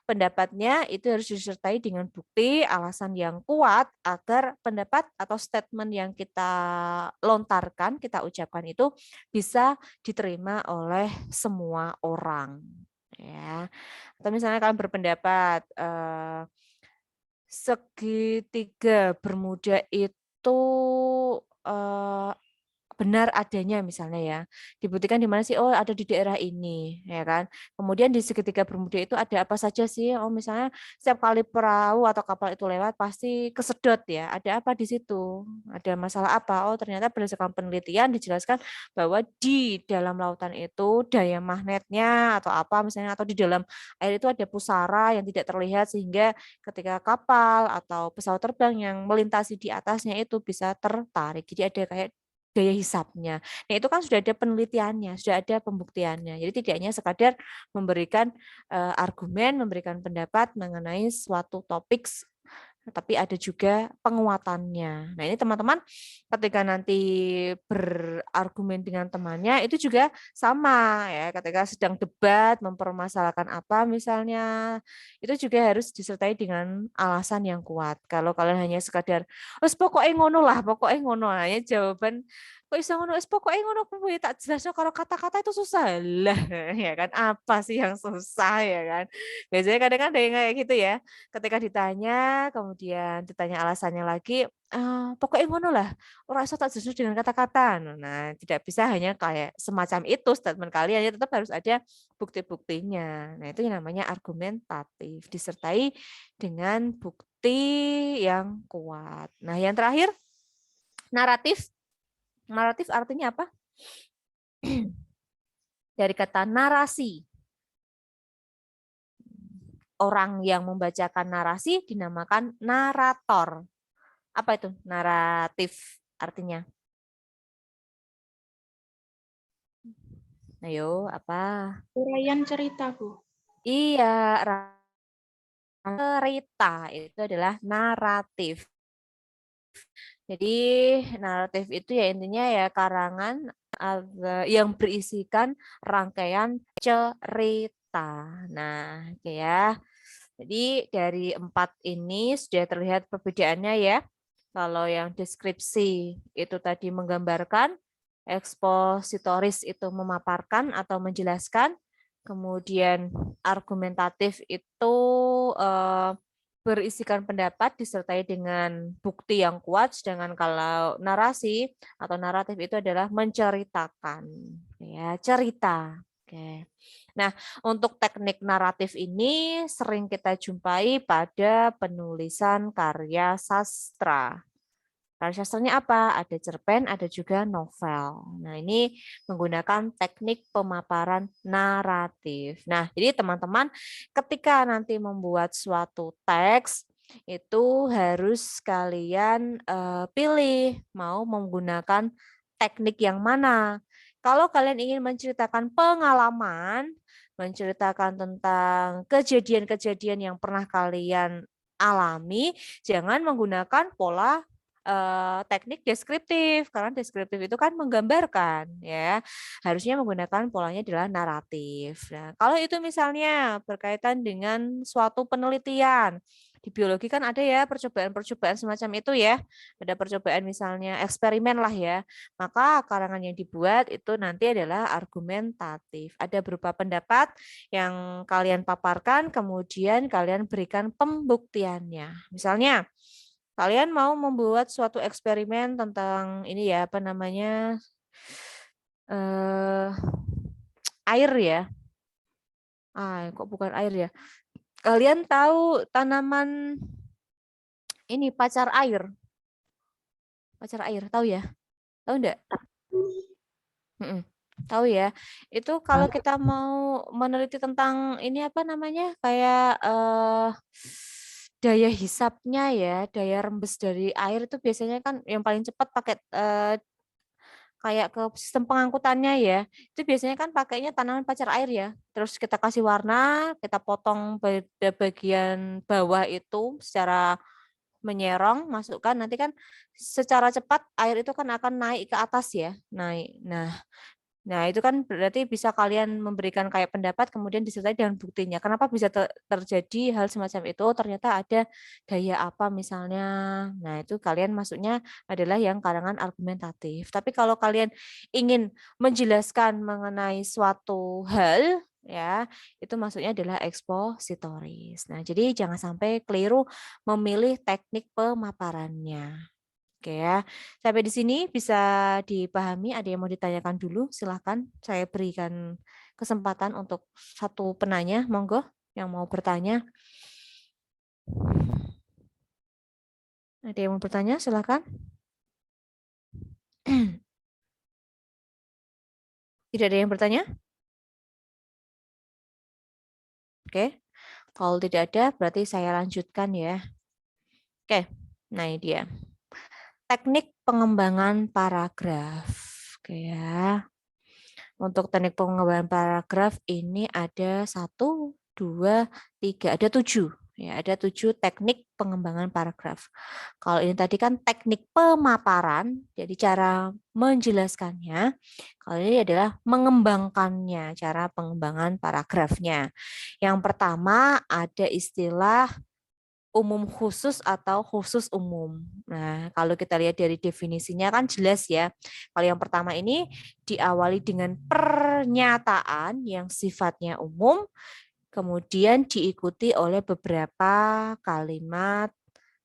[SPEAKER 1] pendapatnya itu harus disertai dengan bukti, alasan yang kuat agar pendapat atau statement yang kita lontarkan, kita ucapkan itu bisa diterima oleh semua orang. Ya. Atau misalnya kalian berpendapat segitiga Bermuda itu eh, benar adanya misalnya ya. Dibuktikan di mana sih? Oh, ada di daerah ini, ya kan. Kemudian di segitiga Bermuda itu ada apa saja sih? Oh, misalnya setiap kali perahu atau kapal itu lewat pasti kesedot ya. Ada apa di situ? Ada masalah apa? Oh, ternyata berdasarkan penelitian dijelaskan bahwa di dalam lautan itu daya magnetnya atau apa misalnya atau di dalam air itu ada pusara yang tidak terlihat sehingga ketika kapal atau pesawat terbang yang melintasi di atasnya itu bisa tertarik. Jadi ada kayak daya hisapnya. Nah, itu kan sudah ada penelitiannya, sudah ada pembuktiannya. Jadi tidak hanya sekadar memberikan argumen, memberikan pendapat mengenai suatu topik, tapi ada juga penguatannya. Nah, ini teman-teman ketika nanti berargumen dengan temannya itu juga sama ya, ketika sedang debat mempermasalahkan apa misalnya, itu juga harus disertai dengan alasan yang kuat. Kalau kalian hanya sekadar, "Wes pokoknya ngono lah, pokoknya ngono." Hanya jawaban kok iso ngono, "Wes pokoknya ngono kuwi tak jelasno karo kata-kata itu susah." Lah, ya kan apa sih yang susah ya kan? Biasanya kadang kan ada yang kayak gitu ya. Ketika ditanya, kemudian ditanya alasannya lagi, "Pokoknya ngono lah, ora iso tak jelasno dengan kata-kata." Nah, tidak bisa hanya kayak semacam itu statement kalian, ya tetap harus ada bukti-buktinya. Nah, itu yang namanya argumentatif, disertai dengan bukti yang kuat. Nah, yang terakhir, naratif. Naratif artinya apa? Dari kata narasi. Orang yang membacakan narasi dinamakan narator. Apa itu naratif artinya? Ayo, apa?
[SPEAKER 2] Uraian cerita, Bu.
[SPEAKER 1] Iya, cerita itu adalah naratif. Jadi naratif itu ya intinya ya karangan yang berisikan rangkaian cerita. Nah, oke ya. Jadi dari 4 ini sudah terlihat perbedaannya ya. Kalau yang deskripsi itu tadi menggambarkan, ekspositoris itu memaparkan atau menjelaskan, kemudian argumentatif itu eh, berisikan pendapat disertai dengan bukti yang kuat, sedangkan kalau narasi atau naratif itu adalah menceritakan, ya cerita. Oke. Nah, untuk teknik naratif ini sering kita jumpai pada penulisan karya sastra. Karya sastranya apa? Ada cerpen, ada juga novel. Nah, ini menggunakan teknik pemaparan naratif. Nah, jadi teman-teman ketika nanti membuat suatu teks itu harus kalian pilih mau menggunakan teknik yang mana. Kalau kalian ingin menceritakan pengalaman, menceritakan tentang kejadian-kejadian yang pernah kalian alami, jangan menggunakan pola teknik deskriptif, karena deskriptif itu kan menggambarkan ya. Harusnya menggunakan polanya adalah naratif. Nah, kalau itu misalnya berkaitan dengan suatu penelitian, di biologi kan ada ya percobaan-percobaan semacam itu ya. Ada percobaan misalnya eksperimen lah ya. Maka karangan yang dibuat itu nanti adalah argumentatif. Ada berupa pendapat yang kalian paparkan, kemudian kalian berikan pembuktiannya. Misalnya, kalian mau membuat suatu eksperimen tentang ini ya, apa namanya, eh, air ya. Kok bukan air ya? Kalian tahu tanaman ini pacar air? Pacar air, tahu ya? Tahu enggak? Mm-mm. Tahu ya. Itu kalau kita mau meneliti tentang ini apa namanya? Kayak daya hisapnya ya, daya rembes dari air itu biasanya kan yang paling cepat pakai kayak ke sistem pengangkutannya ya, itu biasanya kan pakainya tanaman pacar air ya. Terus kita kasih warna, kita potong pada bagian bawah itu secara menyerong, masukkan nanti kan secara cepat air itu kan akan naik ke atas ya, naik. Nah, itu kan berarti bisa kalian memberikan kayak pendapat kemudian disertai dengan buktinya. Kenapa bisa terjadi hal semacam itu? Ternyata ada daya apa misalnya. Nah, itu kalian masuknya adalah yang karangan argumentatif. Tapi kalau kalian ingin menjelaskan mengenai suatu hal, ya, itu maksudnya adalah ekspositoris. Nah, jadi jangan sampai keliru memilih teknik pemaparannya. Oke ya, sampai di sini bisa dipahami. Ada yang mau ditanyakan dulu? Silahkan, saya berikan kesempatan untuk satu penanya. Monggo, yang mau bertanya. Ada yang mau bertanya? Silahkan. Tidak ada yang bertanya? Oke, kalau tidak ada, berarti saya lanjutkan ya. Oke, nah ini dia. Teknik pengembangan paragraf. Oke ya. Untuk teknik pengembangan paragraf ini ada 1, 2, 3, ada 7. Ya, ada 7 teknik pengembangan paragraf. Kalau ini tadi kan teknik pemaparan, jadi cara menjelaskannya. Kalau ini adalah mengembangkannya, cara pengembangan paragrafnya. Yang pertama ada istilah umum khusus atau khusus umum. Nah, kalau kita lihat dari definisinya kan jelas ya. Kalau yang pertama ini diawali dengan pernyataan yang sifatnya umum, kemudian diikuti oleh beberapa kalimat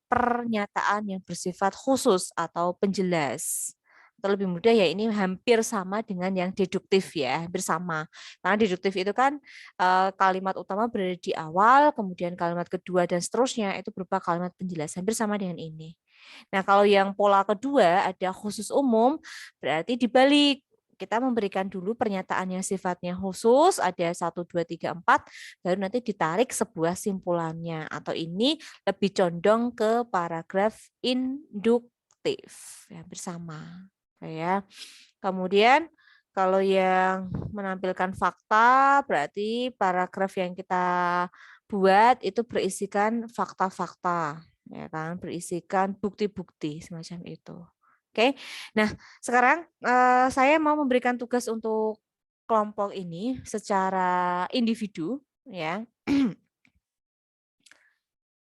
[SPEAKER 1] pernyataan yang bersifat khusus atau penjelas. Atau lebih mudah ya ini hampir sama dengan yang deduktif ya, hampir sama. Karena deduktif itu kan kalimat utama berada di awal, kemudian kalimat kedua dan seterusnya itu berupa kalimat penjelas, hampir sama dengan ini. Nah, kalau yang pola kedua ada khusus umum, berarti dibalik. Kita memberikan dulu pernyataan yang sifatnya khusus, ada 1, 2, 3, 4, baru nanti ditarik sebuah simpulannya. Atau ini lebih condong ke paragraf induktif. Hampir sama. Ya. Kemudian kalau yang menampilkan fakta, berarti paragraf yang kita buat itu berisikan fakta-fakta, ya kan, berisikan bukti-bukti semacam itu. Oke. Nah, sekarang saya mau memberikan tugas untuk kelompok ini secara individu, ya.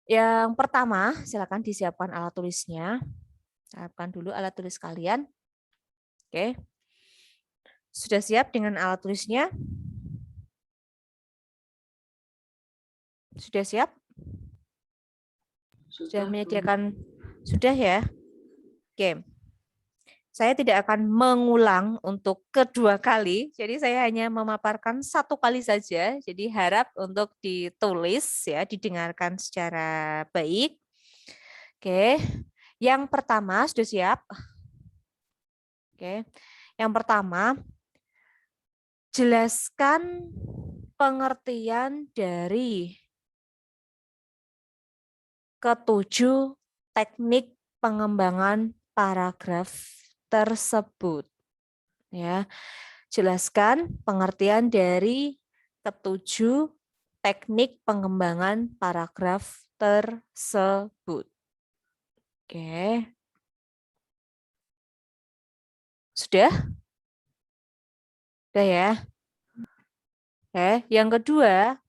[SPEAKER 1] Yang pertama, silakan disiapkan alat tulisnya. Siapkan dulu alat tulis kalian. Oke. Sudah siap dengan alat tulisnya? Sudah siap? Sudah menyediakan? Sudah ya? Oke. Saya tidak akan mengulang untuk kedua kali, jadi saya hanya memaparkan satu kali saja. Jadi harap untuk ditulis ya, didengarkan secara baik. Oke. Yang pertama, sudah siap? Oke. Yang pertama, jelaskan pengertian dari ketujuh teknik pengembangan paragraf tersebut. Ya, jelaskan pengertian dari ketujuh teknik pengembangan paragraf tersebut. Oke. Sudah? Sudah ya? Oke, yang kedua,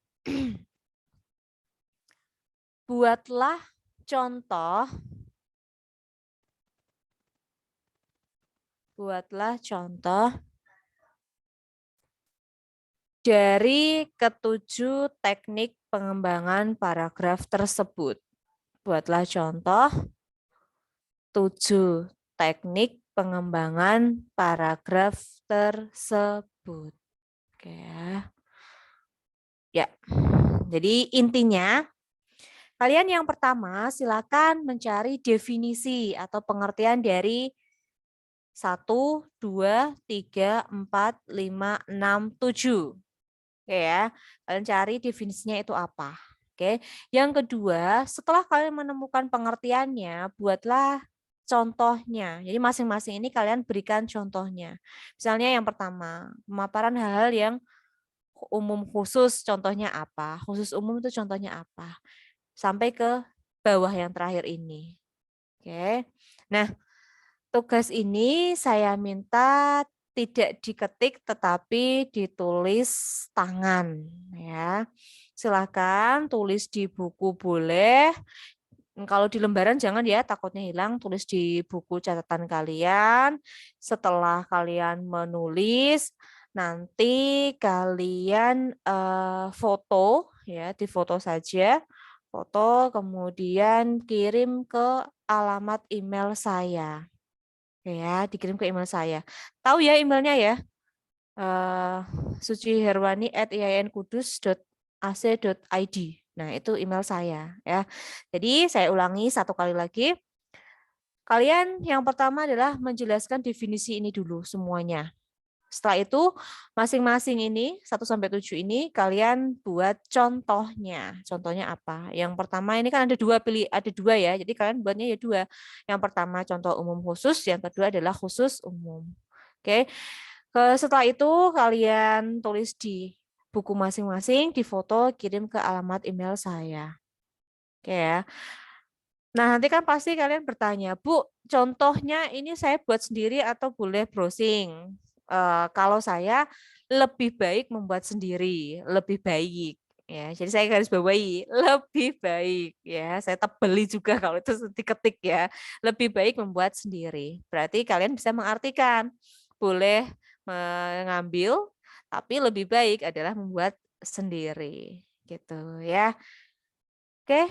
[SPEAKER 1] buatlah contoh dari ketujuh teknik pengembangan paragraf tersebut. Buatlah contoh 7 teknik pengembangan paragraf tersebut. Oke ya. Ya. Jadi intinya kalian yang pertama silakan mencari definisi atau pengertian dari 1, 2, 3, 4, 5, 6, 7. Oke ya, kalian cari definisinya itu apa. Oke. Yang kedua, setelah kalian menemukan pengertiannya, buatlah contohnya. Jadi masing-masing ini kalian berikan contohnya. Misalnya yang pertama, pemaparan hal-hal yang umum khusus, contohnya apa? Khusus umum itu contohnya apa? Sampai ke bawah yang terakhir ini. Oke. Nah, tugas ini saya minta tidak diketik tetapi ditulis tangan ya. Silakan tulis di buku boleh. Kalau di lembaran jangan ya, takutnya hilang, tulis di buku catatan kalian. Setelah kalian menulis, nanti kalian foto ya, difoto saja. Foto kemudian kirim ke alamat email saya. Ya, dikirim ke email saya. Tahu ya emailnya ya? suciherwani@iankudus.ac.id. Nah, itu email saya ya. Jadi saya ulangi satu kali lagi. Kalian yang pertama adalah menjelaskan definisi ini dulu semuanya. Setelah itu masing-masing ini 1 sampai 7 ini kalian buat contohnya. Contohnya apa? Yang pertama ini kan ada dua ya. Jadi kalian buatnya ya dua. Yang pertama contoh umum khusus, yang kedua adalah khusus umum. Oke. Setelah itu kalian tulis di buku masing-masing, difoto, kirim ke alamat email saya. Oke ya. Nah, nanti kan pasti kalian bertanya, Bu, contohnya ini saya buat sendiri atau boleh browsing? Kalau saya lebih baik membuat sendiri, lebih baik. Ya, jadi saya garis bawahi lebih baik ya. Saya tebeli juga kalau itu diketik ya. Lebih baik membuat sendiri. Berarti kalian bisa mengartikan boleh mengambil, tapi lebih baik adalah membuat sendiri gitu ya. Oke,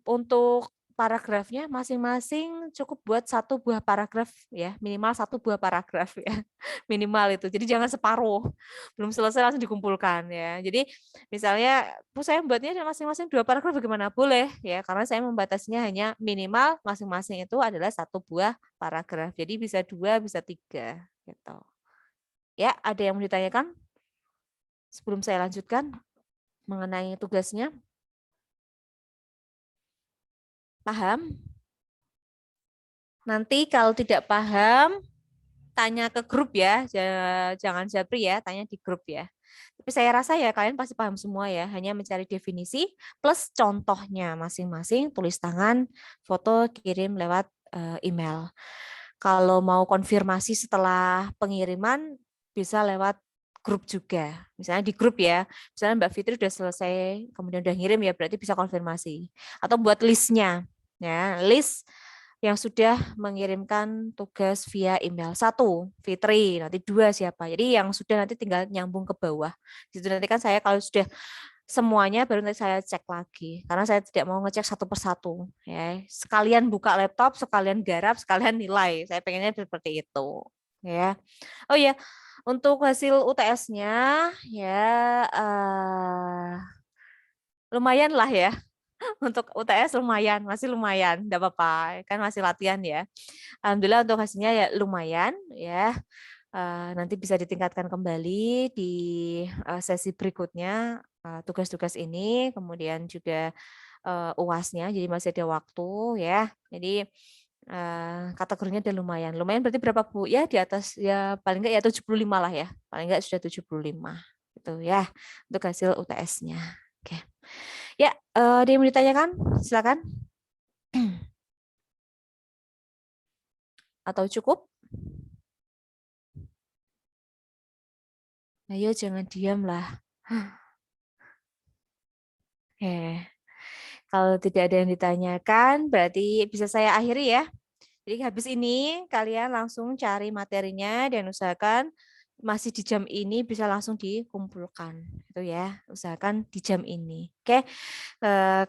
[SPEAKER 1] untuk paragrafnya masing-masing cukup buat 1 buah paragraf ya, minimal 1 buah paragraf ya, minimal itu. Jadi jangan separuh, belum selesai langsung dikumpulkan ya. Jadi misalnya, Bu saya membuatnya masing-masing 2 paragraf bagaimana? Boleh ya, karena saya membatasinya hanya minimal masing-masing itu adalah 1 buah paragraf. Jadi bisa 2, bisa 3 gitu. Ya, ada yang mau ditanyakan sebelum saya lanjutkan mengenai tugasnya? Paham? Nanti kalau tidak paham, tanya ke grup ya, jangan japri ya, tanya di grup ya. Tapi saya rasa ya kalian pasti paham semua ya, hanya mencari definisi plus contohnya masing-masing, tulis tangan, foto, kirim lewat email. Kalau mau konfirmasi setelah pengiriman, bisa lewat grup juga. Misalnya di grup ya, misalnya Mbak Fitri udah selesai, kemudian udah ngirim ya, berarti bisa konfirmasi. Atau buat listnya, ya list yang sudah mengirimkan tugas via email. 1, Fitri, nanti 2 siapa. Jadi yang sudah nanti tinggal nyambung ke bawah. Di situ nanti kan saya kalau sudah semuanya baru nanti saya cek lagi. Karena saya tidak mau ngecek satu persatu. Ya. Sekalian buka laptop, sekalian garap, sekalian nilai. Saya pengennya seperti itu. Ya. Oh ya, untuk hasil UTS-nya ya lumayan lah ya. Untuk UTS lumayan, masih lumayan, enggak apa-apa, kan masih latihan ya. Alhamdulillah untuk hasilnya ya lumayan ya. Nanti bisa ditingkatkan kembali di sesi berikutnya tugas-tugas ini, kemudian juga UAS-nya, jadi masih ada waktu ya. Jadi kategorinya udah lumayan. Lumayan berarti berapa Bu? Ya di atas ya paling enggak ya 75 lah ya. Paling enggak sudah 75 gitu ya untuk hasil UTS-nya. Oke. Ya, ada yang mau ditanyakan? Silakan. Atau cukup? Ayo jangan diam lah. Oke. Kalau tidak ada yang ditanyakan, berarti bisa saya akhiri ya. Jadi habis ini kalian langsung cari materinya dan usahakan masih di jam ini bisa langsung dikumpulkan. Itu ya, usahakan di jam ini. Oke.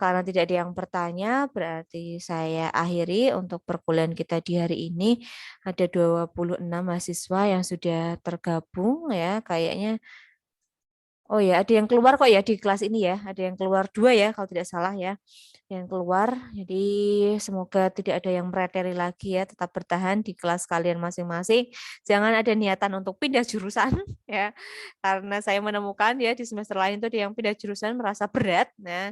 [SPEAKER 1] Karena tidak ada yang bertanya, berarti saya akhiri untuk perkuliahan kita di hari ini. Ada 26 mahasiswa yang sudah tergabung ya, kayaknya. Oh ya, ada yang keluar kok ya di kelas ini ya. Ada yang keluar 2 ya kalau tidak salah ya. Yang keluar. Jadi semoga tidak ada yang mereteri lagi ya, tetap bertahan di kelas kalian masing-masing. Jangan ada niatan untuk pindah jurusan ya. Karena saya menemukan ya di semester lain tuh ada yang pindah jurusan merasa berat. Nah,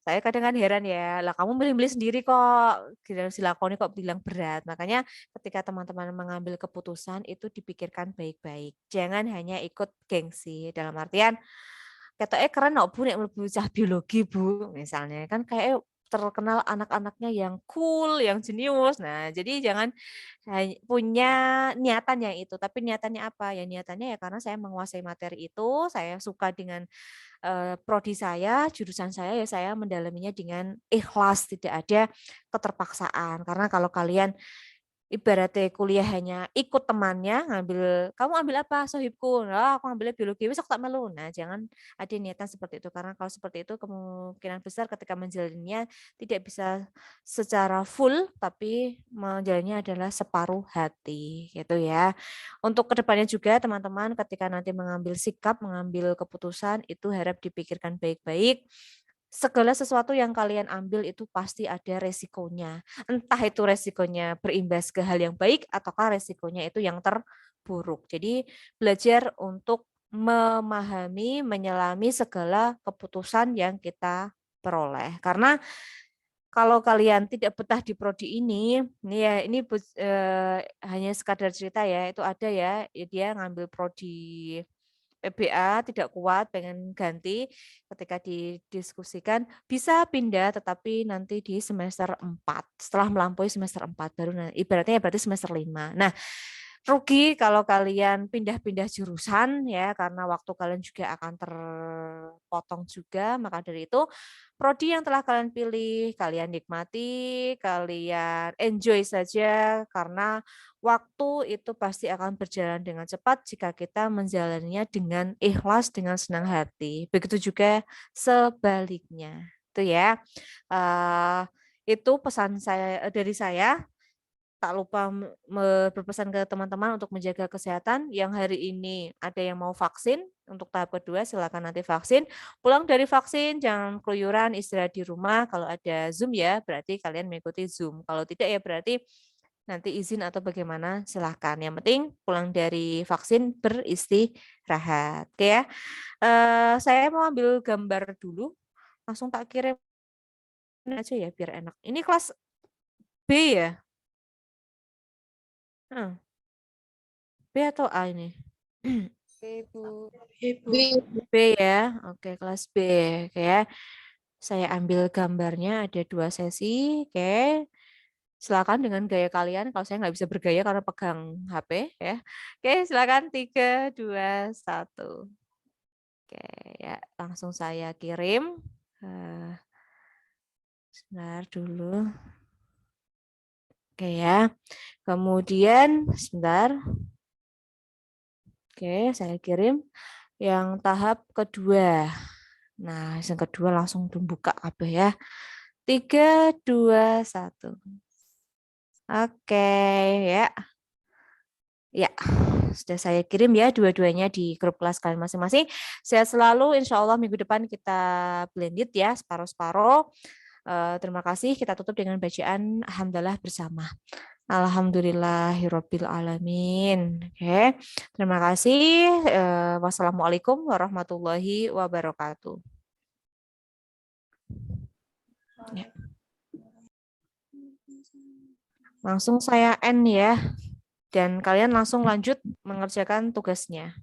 [SPEAKER 1] saya kadang kan heran ya, lah kamu milih-milih sendiri kok, giliran si lakoni kok bilang berat. Makanya ketika teman-teman mengambil keputusan itu dipikirkan baik-baik. Jangan hanya ikut gengsi. Dalam artian, ketoknya keren kok Bu, nek mlebu cah biologi Bu, misalnya. Kan kayak terkenal anak-anaknya yang cool, yang jenius. Nah, jadi jangan punya niatan yang itu, tapi niatannya apa? Ya niatannya ya karena saya menguasai materi itu, saya suka dengan prodi saya, jurusan saya, ya saya mendalaminya dengan ikhlas, tidak ada keterpaksaan. Karena kalau kalian ibaratnya kuliah hanya ikut temannya, "Kamu ambil apa sohibku?" "Ah, aku ambilnya biologi." "Wis aku tak melu." Nah, jangan ada niatan seperti itu, karena kalau seperti itu kemungkinan besar ketika menjalaninya tidak bisa secara full, tapi menjalannya adalah separuh hati, gitu ya. Untuk kedepannya juga teman-teman ketika nanti mengambil sikap, mengambil keputusan, itu harap dipikirkan baik-baik. Segala sesuatu yang kalian ambil itu pasti ada resikonya. Entah itu resikonya berimbas ke hal yang baik ataukah resikonya itu yang terburuk. Jadi belajar untuk memahami, menyelami segala keputusan yang kita peroleh. Karena kalau kalian tidak betah di prodi ini ya ini hanya sekadar cerita ya, itu ada ya, dia ngambil prodi PBA tidak kuat, pengen ganti, ketika didiskusikan bisa pindah tetapi nanti di semester 4 setelah melampaui semester 4 baru ibaratnya ya berarti semester 5. Nah, rugi kalau kalian pindah-pindah jurusan ya karena waktu kalian juga akan terpotong juga, maka dari itu prodi yang telah kalian pilih, kalian nikmati, kalian enjoy saja karena waktu itu pasti akan berjalan dengan cepat jika kita menjalaninya dengan ikhlas, dengan senang hati. Begitu juga sebaliknya. Itu ya. Eh, itu pesan saya dari saya. Tak lupa berpesan ke teman-teman untuk menjaga kesehatan. Yang hari ini ada yang mau vaksin, untuk tahap kedua silakan nanti vaksin. Pulang dari vaksin jangan keluyuran, istirahat di rumah. Kalau ada Zoom ya berarti kalian mengikuti Zoom. Kalau tidak ya berarti nanti izin atau bagaimana silahkan. Yang penting pulang dari vaksin beristirahat. Oke ya. Saya mau ambil gambar dulu. Langsung tak kirim aja ya biar enak. Ini kelas B ya? Heeh. B atau A ini?
[SPEAKER 3] Ibu.
[SPEAKER 2] Ibu.
[SPEAKER 1] B ya. Oke, kelas B. Oke ya. Saya ambil gambarnya ada 2 sesi. Oke. Silakan dengan gaya kalian. Kalau saya nggak bisa bergaya karena pegang HP ya. Oke, silakan 3, 2, 1. Oke, ya langsung saya kirim. Sebentar dulu. Oke ya. Kemudian sebentar. Oke, saya kirim yang tahap kedua. Nah, yang kedua langsung buka apa ya. 3, 2, 1. Oke, ya. Ya, sudah saya kirim ya dua-duanya di grup kelas kalian masing-masing. Sehat selalu, insya Allah minggu depan kita blended ya, separuh-separuh. Terima kasih. Kita tutup dengan bacaan alhamdulillah bersama. Alhamdulillahirabbil alamin. Oke. Terima kasih. Wassalamualaikum warahmatullahi wabarakatuh. Ya. Langsung saya end ya. Dan kalian langsung lanjut mengerjakan tugasnya.